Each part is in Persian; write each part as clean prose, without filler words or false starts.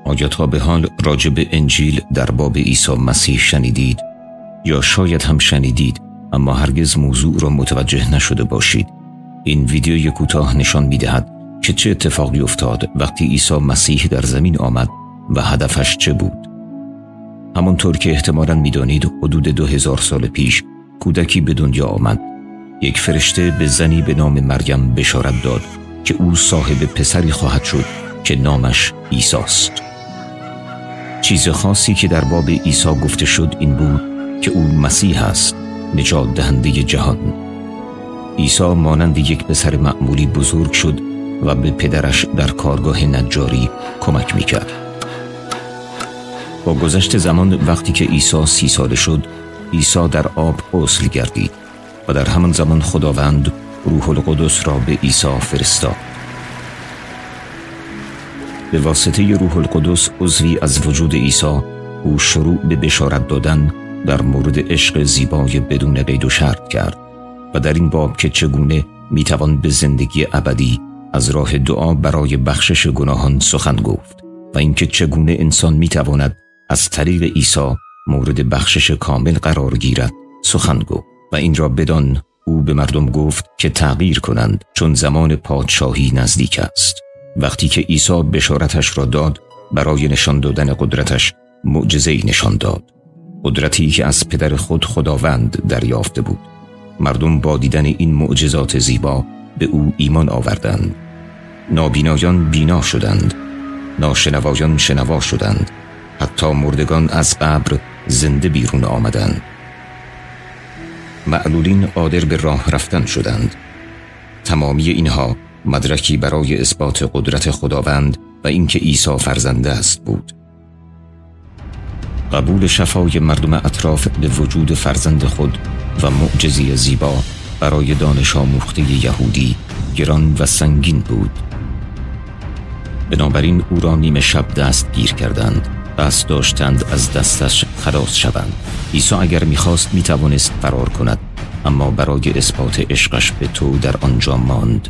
آیا تا به حال راجع به انجیل در باب عیسی مسیح شنیدید؟ یا شاید هم شنیدید اما هرگز موضوع را متوجه نشده باشید. این ویدیوی کوتاه نشان می‌دهد که چه اتفاقی افتاد وقتی عیسی مسیح در زمین آمد و هدفش چه بود. همانطور که احتمالاً می‌دانید حدود 2000 سال پیش کودکی به دنیا آمد. یک فرشته به زنی به نام مریم بشارت داد که او صاحب پسری خواهد شد که نامش عیسی است. چیز خاصی که در باب عیسی گفته شد این بود که او مسیح است، نجات دهنده جهان. عیسی مانند یک پسر معمولی بزرگ شد و به پدرش در کارگاه نجاری کمک میکرد. با گذشت زمان وقتی که عیسی 30 ساله شد، عیسی در آب غسل گردید و در همان زمان خداوند روح القدس را به عیسی فرستاد. به واسطه روح القدس عضوی از وجود عیسی او شروع به بشارت دادن در مورد عشق زیبای بدون قید و شرط کرد و در این باب که چگونه میتوان به زندگی ابدی از راه دعا برای بخشش گناهان سخن گفت و اینکه چگونه انسان میتواند از طریق عیسی مورد بخشش کامل قرار گیرد سخن گفت و این را بدان او به مردم گفت که تغییر کنند چون زمان پادشاهی نزدیک است. وقتی که عیسی بشارتش را داد برای نشان دادن قدرتش معجزه‌ای نشان داد، قدرتی که از پدر خود خداوند دریافته بود. مردم با دیدن این معجزات زیبا به او ایمان آوردند. نابینایان بینا شدند، ناشنوایان شنوا شدند، حتی مردگان از قبر زنده بیرون آمدند. معلولین قادر به راه رفتن شدند. تمامی اینها مدرکی برای اثبات قدرت خداوند و اینکه عیسی فرزنده است بود. قبول شفای مردم اطراف به وجود فرزند خود و معجزه زیبا برای دانش آموخته یهودی گران و سنگین بود. بنابراین او را نیمه شب دست گیر کردند، قصد داشتند از دستش خلاص شوند. عیسی اگر می‌خواست می‌توانست فرار کند، اما برای اثبات عشقش به تو در آنجا ماند.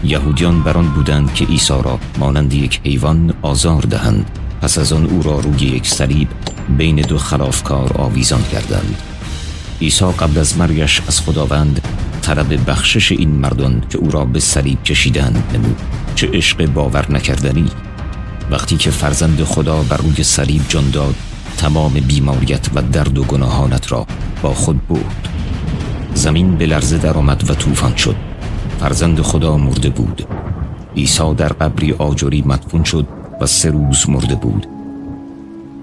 یهودیان بران بودند که عیسی را مانند یک حیوان آزار دهند. پس از آن او را روی یک صلیب بین دو خلافکار آویزان کردند. عیسی قبل از مرگش از خداوند طلب بخشش این مردان که او را به صلیب کشیدند نمود. چه عشق باور نکردنی! وقتی که فرزند خدا بر روی صلیب جان داد، تمام بیماریت و درد و گناهانت را با خود برد. زمین به لرزه درآمد و طوفان شد. فرزند خدا مرده بود. عیسی در قبری آجری مدفون شد و 3 روز مرده بود.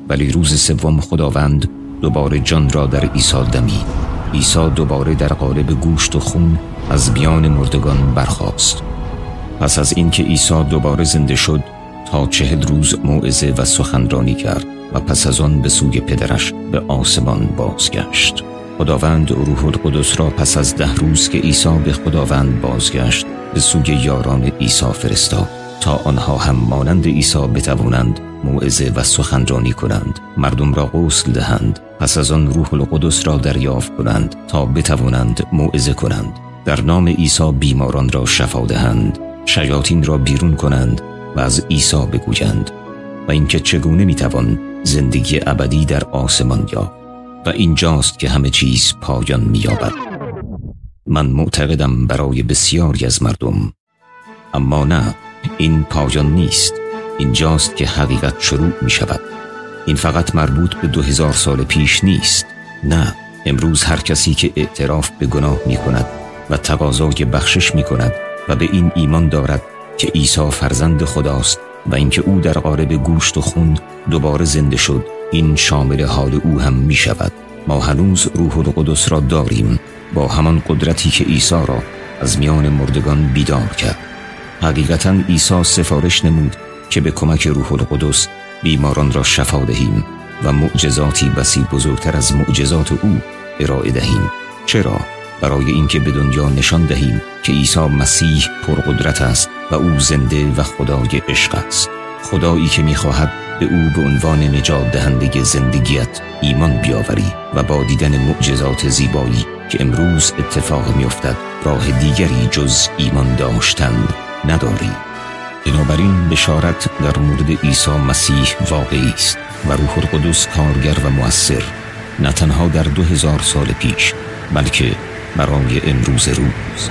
ولی روز سوم خداوند دوباره جان را در عیسی دمید. عیسی دوباره در قالب گوشت و خون از میان مردگان برخاست. پس از اینکه عیسی دوباره زنده شد تا 40 روز موعظه و سخنرانی کرد و پس از آن به سوی پدرش به آسمان بازگشت. خداوند روح القدس را پس از 10 روز که عیسی به خداوند بازگشت به سوی یاران عیسی فرستاد تا آنها هم مانند عیسی بتوانند موعظه و سخنرانی کنند، مردم را غسل دهند، پس از آن روح القدس را دریافت کنند تا بتوانند موعظه کنند، در نام عیسی بیماران را شفا دهند، شیاطین را بیرون کنند و از عیسی بگویند و اینکه چگونه میتوان زندگی ابدی در آسمان یافت. و اینجاست که همه چیز پایان می‌یابد. من معتقدم برای بسیاری از مردم، اما نه، این پایان نیست. اینجاست که حقیقت شروع می‌شود. این فقط مربوط به 2000 سال پیش نیست. نه، امروز هر کسی که اعتراف به گناه می‌کند و تقاضای بخشش می‌کند و به این ایمان دارد که عیسی فرزند خداست و اینکه او در قالب گوشت و خون دوباره زنده شد، این شامل حال او هم می شود. ما هنوز روح القدس را داریم، با همان قدرتی که عیسی را از میان مردگان بیدار کرد. حقیقتاً عیسی سفارش نمود که به کمک روح القدس بیماران را شفا دهیم و معجزاتی بسی بزرگتر از معجزات او ارائه دهیم. چرا؟ برای اینکه به دنیا نشان دهیم که عیسی مسیح پرقدرت است و او زنده و خدای عشق است. خدایی که می‌خواهد به او به عنوان نجات دهنده زندگیت ایمان بیاوری و با دیدن معجزات زیبایی که امروز اتفاق می‌افتد راه دیگری جز ایمان داشتن نداری. بنابراین بشارت در مورد عیسی مسیح واقعی است و روح القدس کارگر و مؤثر، نه تنها در 2000 سال پیش بلکه برای امروز روز.